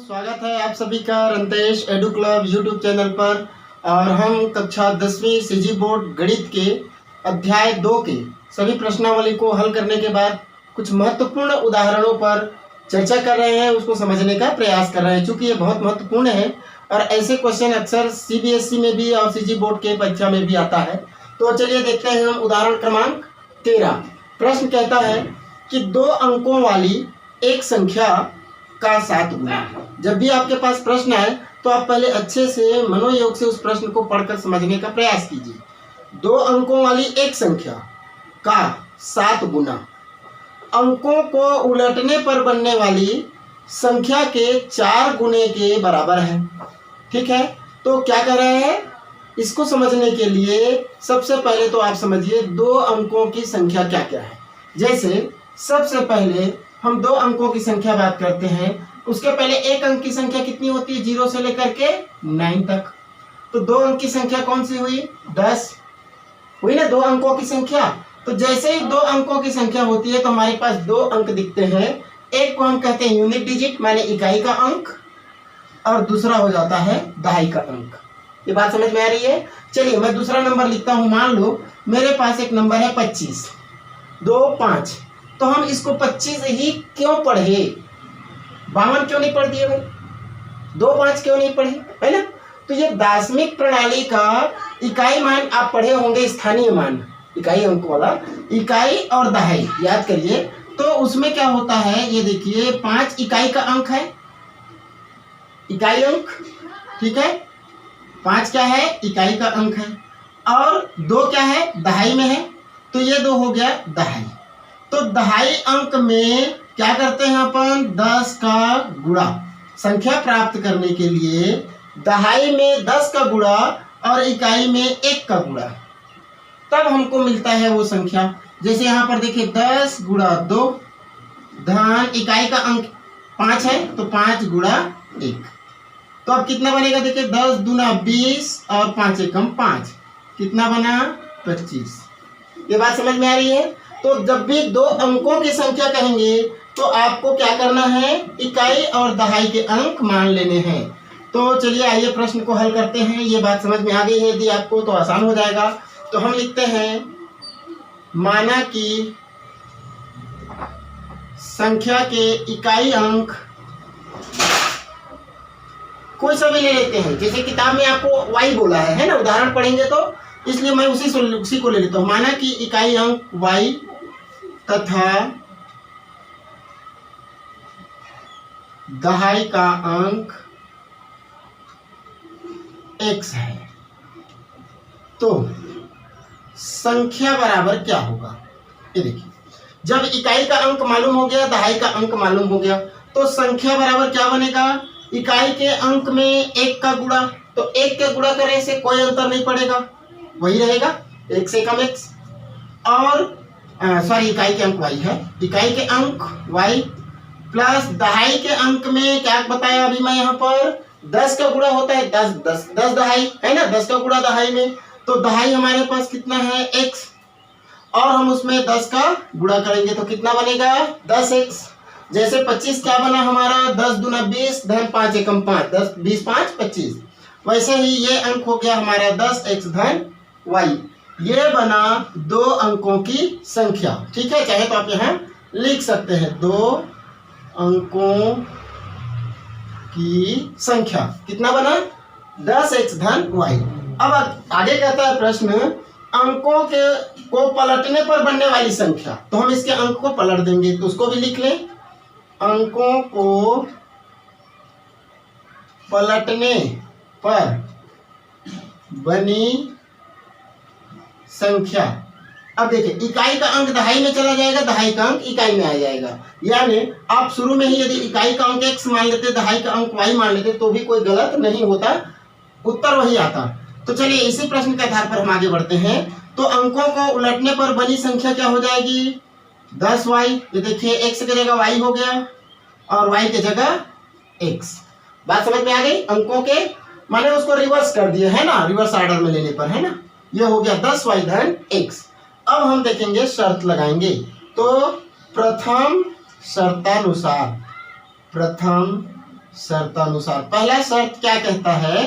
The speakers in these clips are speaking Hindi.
स्वागत है आप सभी का रंतेश एडू क्लब यूट्यूब चैनल पर। और हम कक्षा 10वीं सीजी बोर्ड गणित के अध्याय 2 के सभी प्रश्नावली को हल करने के बाद कुछ महत्वपूर्ण उदाहरणों पर चर्चा कर रहे हैं, उसको समझने का प्रयास कर रहे हैं। चूंकि ये बहुत महत्वपूर्ण है और ऐसे क्वेश्चन अक्सर सीबीएसई में भी और सीजी बोर्ड के परीक्षा में भी आता है। तो चलिए देखते हैं हम उदाहरण क्रमांक 13। प्रश्न कहता है कि 2 अंकों वाली एक संख्या का 7 गुना। जब भी आपके पास प्रश्न आए तो आप पहले अच्छे से मनोयोग से उस प्रश्न को पढ़कर समझने का प्रयास कीजिए। 2 अंकों वाली एक संख्या का 7 गुना अंकों को उलटने पर बनने वाली संख्या के 4 गुने के बराबर है। ठीक है, तो क्या कर रहे हैं, इसको समझने के लिए सबसे पहले तो आप समझिए 2 अंकों की संख्या क्या क्या है। जैसे सबसे पहले हम 2 अंकों की संख्या बात करते हैं, उसके पहले एक अंक की संख्या कितनी होती है, 0 से लेकर के 9 तक। तो 2 अंक की संख्या कौन सी हुई, 10 हुई ना 2 अंकों की संख्या। तो जैसे ही 2 अंकों की संख्या होती है तो हमारे पास 2 अंक दिखते हैं। एक को हम कहते हैं यूनिट डिजिट माने इकाई का अंक, और दूसरा हो जाता है दहाई का अंक। ये बात समझ में आ रही है। चलिए मैं दूसरा नंबर लिखता हूं। मान लो मेरे पास एक नंबर है 25, 2 5। तो हम इसको 25 ही क्यों पढ़े, 52 क्यों नहीं पढ़ दिए भाई, 2 5 क्यों नहीं पढ़े, है ना। तो ये दार्शनिक प्रणाली का इकाई मान आप पढ़े होंगे, स्थानीय मान इकाई अंक वाला, इकाई और दहाई याद करिए। तो उसमें क्या होता है, ये देखिए 5 इकाई का अंक है, इकाई अंक, ठीक है। 5 क्या है, इकाई का अंक है, और 2 क्या है, दहाई में है। तो ये 2 हो गया दहाई। तो दहाई अंक में क्या करते हैं अपन, 10 का गुणा। संख्या प्राप्त करने के लिए दहाई में 10 का गुणा और इकाई में 1 का गुणा, तब हमको मिलता है वो संख्या। जैसे यहाँ पर देखिए 10 गुणा 2 धन इकाई का अंक 5 है, तो 5 गुणा 1। तो अब कितना बनेगा, देखिए 10 दूना 20 और 5 एकम 5, कितना बना 25। ये बात समझ में आ रही है। तो जब भी 2 अंकों की संख्या कहेंगे तो आपको क्या करना है, इकाई और दहाई के अंक मान लेने हैं। तो चलिए आइए प्रश्न को हल करते हैं। ये बात समझ में आ गई है यदि आपको तो आसान हो जाएगा। तो हम लिखते हैं, माना कि संख्या के इकाई अंक कोई सा भी ले लेते हैं। जैसे किताब में आपको y बोला है ना, उदाहरण पढ़ेंगे तो इसलिए मैं उसी को ले लेता हूं। माना कि इकाई अंक y तथा दहाई का अंक x है, तो संख्या बराबर क्या होगा। ये देखिए जब इकाई का अंक मालूम हो गया, दहाई का अंक मालूम हो गया, तो संख्या बराबर क्या बनेगा, इकाई के अंक में 1 का गुणा। तो 1 के गुणा करने से कोई अंतर नहीं पड़ेगा, वही रहेगा 1 से कम x। और सॉरी इकाई के अंक y है, इकाई के अंक y प्लस दहाई के अंक में क्या बताया अभी मैं यहाँ पर, 10 का गुणा होता है 10 दहाई है ना, 10 का गुणा दहाई में। तो दहाई हमारे पास कितना है x, और हम उसमें 10 का गुणा करेंगे तो कितना बनेगा 10x। जैसे 25 क्या बना हमारा, 10 दूना 20 धन 5 एकम 5, 10 20 5 25। वैसे ही ये अंक हो गया हमारा 10x धन y। ये बना 2 अंकों की संख्या। ठीक है, चाहे तो आप यहाँ लिख सकते हैं 2 अंकों की संख्या, कितना बना 10x धन y। अब आगे कहता है प्रश्न, अंकों को पलटने पर बनने वाली संख्या। तो हम इसके अंक को पलट देंगे, तो उसको भी लिख लें, अंकों को पलटने पर बनी संख्या। अब देखिए इकाई का अंक दहाई में चला जाएगा, दहाई का अंक इकाई में आ जाएगा। यानी आप शुरू में ही यदि इकाई का अंक x मान लेते, दहाई का अंक y मान लेते, तो भी कोई गलत नहीं होता, उत्तर वही आता। तो चलिए इसी प्रश्न के आधार पर हम आगे बढ़ते हैं। तो अंकों को उलटने पर बनी संख्या क्या हो जाएगी, 10y। ये देखिए x की जगह y हो गया और y की जगह x। बात समझ में आ गई। अंकों के माने उसको रिवर्स कर दिए है ना, रिवर्स ऑर्डर में लेने पर, है ना। ये हो गया 10y धन x। अब हम देखेंगे, शर्त लगाएंगे। तो प्रथम शर्तानुसार, प्रथम शर्तानुसार। पहला शर्त क्या कहता है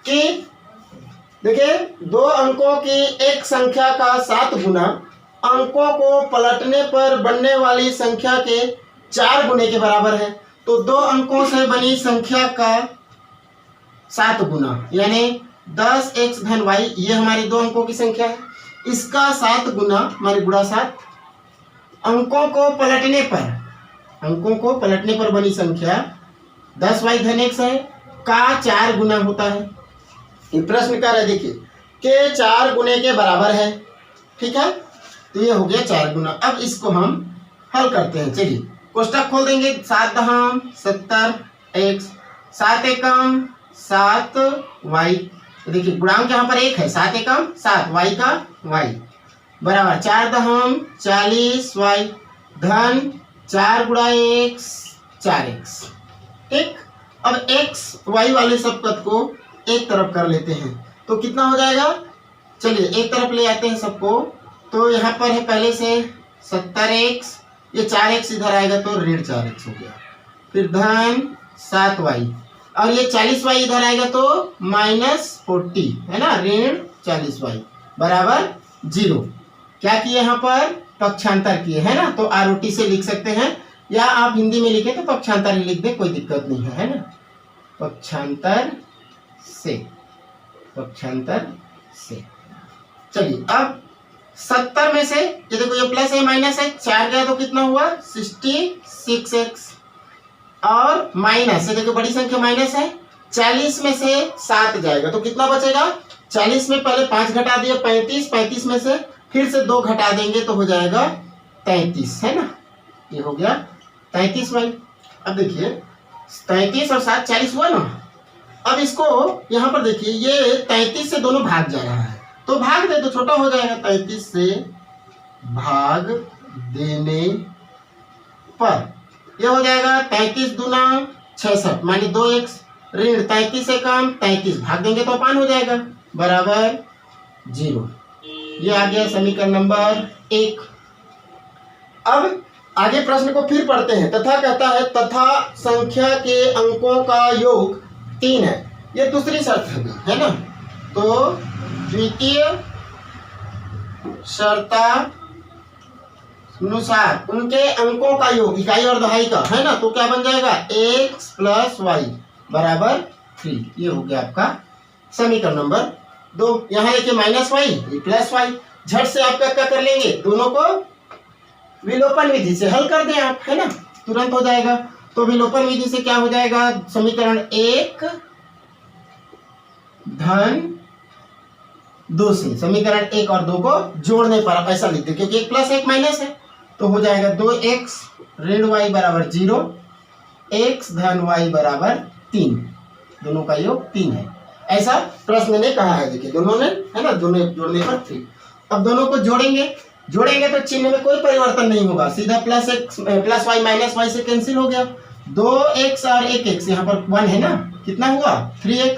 कि देखिए, दो अंकों की एक संख्या का 7 गुना अंकों को पलटने पर बनने वाली संख्या के 4 गुने के बराबर है। तो दो अंकों से बनी संख्या का 7 गुना यानी 10x धन y, ये हमारे दो अंकों की संख्या है। इसका 7 गुना हमारे गुणा 7 अंकों को पलटने पर बनी संख्या 10y धन x है का 4 गुना होता है। ये प्रश्न कर रहा है, देखिए के 4 गुने के बराबर है। ठीक है, तो ये हो गया 4 गुना। अब इसको हम हल करते हैं। चलिए कोष्टक खोल देंगे। 7 दहम 70x, 7 एकम 7y। देखिए गुणांक यहाँ पर 1 है, 7 एकम 7, y का y बराबर 4 दहम 40y धन 4 गुणा x 4x। ठीक, अब x y वाले सब पद को एक तरफ कर लेते हैं तो कितना हो जाएगा। चलिए एक तरफ ले आते हैं सबको। तो यहाँ पर है पहले से 70x, ये 4x इधर आएगा तो ऋण 4x हो गया, फिर धन 7y और ये 40y इधर आएगा तो -40 है ना, ऋण 40y बराबर 0। क्या किए यहाँ पर, पक्षांतर किए है ना। तो ROT से लिख सकते हैं या आप हिंदी में लिखें तो पक्षांतर ही लिख दे, कोई दिक्कत नहीं है ना। पक्षांतर से चलिए अब 70 में से ये देखो ये प्लस है माइनस है, 4 गया तो कितना हुआ 66x और माइनस है, देखो बड़ी संख्या माइनस है, 40 में से 7 जाएगा तो कितना बचेगा। 40 में पहले 5 घटा दिया 35, 35 में से फिर से 2 घटा देंगे तो हो जाएगा 33 है ना। ये हो गया 33 भाई। अब देखिए 33 और 7 40 हुआ ना। अब इसको यहाँ पर देखिए ये 33 से दोनों भाग जा रहा है तो भाग दे तो छोटा हो जाएगा। 33 से भाग देने पर ये हो जाएगा 33 दूना 66 माने 2x ऋण 33 से कम 33 भाग देंगे तो अपान हो जाएगा बराबर 0। ये आ गया समीकरण नंबर 1। अब आगे प्रश्न को फिर पढ़ते हैं। तथा कहता है तथा संख्या के अंकों का योग 3 है। ये दूसरी शर्त है ना। तो द्वितीय शर्तानुसार उनके अंकों का योग इकाई और दहाई का है ना, तो क्या बन जाएगा x + y बराबर 3। ये हो गया आपका समीकरण नंबर 2। यहाँ देखिए -y ये +y। झट से आप क्या कर लेंगे, दोनों को विलोपन विधि से हल कर दें आप है ना, तुरंत हो जाएगा। तो विलोपन विधि से क्या हो जाएगा, समीकरण 1 धन 2 से समीकरण 1 और 2 को जोड़ने पर आप ऐसा लिख दे, क्योंकि 1 + 1 माइनस है तो हो जाएगा 2x ऋण y बराबर 0, x धन y बराबर 3। दोनों का योग 3 है, ऐसा प्रश्न ने कहा है। देखिए दोनों ने है ना, दोनों जोड़ने पर 3। अब दोनों को जोड़ेंगे तो चिन्ह में कोई परिवर्तन नहीं होगा, सीधा +y -y से कैंसिल हो गया। 2x और 1x यहाँ पर 1 है ना, कितना हुआ 3x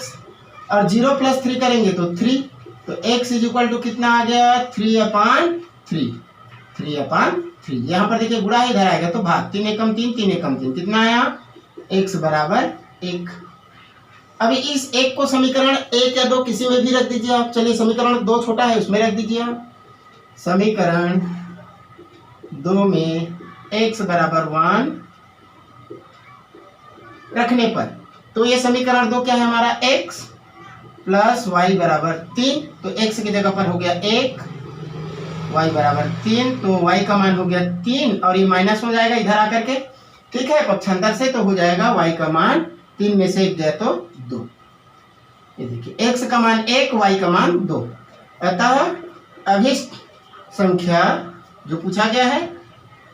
और 0 + 3 करेंगे तो 3। तो x = कितना आ गया 3/3। यहाँ पर देखिए गुणा इधर आएगा तो भाग 3 एकम 3 3 एकम 3 कितना आया x बराबर 1। अभी इस 1 को समीकरण 1 या 2 किसी में भी रख दीजिए आप। चलिए समीकरण 2 छोटा है उसमें रख दीजिए आप। समीकरण 2 में x बराबर 1 रखने पर तो ये समीकरण 2 क्या है हमारा x + y बराबर 3। तो x की जगह पर हो गया 1, y बराबर 3, तो y का मान हो गया 3 और ये माइनस हो जाएगा इधर आकर के। ठीक है, पक्षांतर से तो हो जाएगा y का मान 3 में से 1 गया तो 2। ये देखिए x का मान 1, y का मान 2। अतः अभिष्ट संख्या जो पूछा गया है,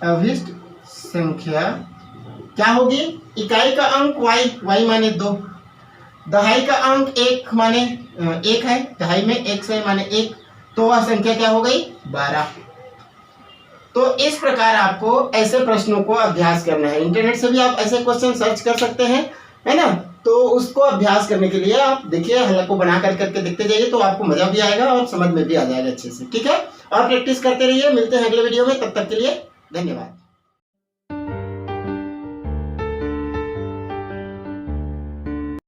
अभिष्ट संख्या क्या होगी, इकाई का अंक y माने 2, दहाई का अंक 1 माने 1 है, दहाई में x है माने 1, तो वह संख्या क्या हो गई 12। तो इस प्रकार आपको ऐसे प्रश्नों को अभ्यास करना है। इंटरनेट से भी आप ऐसे क्वेश्चन सर्च कर सकते हैं है ना। तो उसको अभ्यास करने के लिए आप देखिए हल को बना करके देखते जाइए तो आपको मजा भी आएगा और समझ में भी आ जाएगा अच्छे से। ठीक है, और प्रैक्टिस करते रहिए। मिलते हैं अगले वीडियो में, तब तक के लिए धन्यवाद।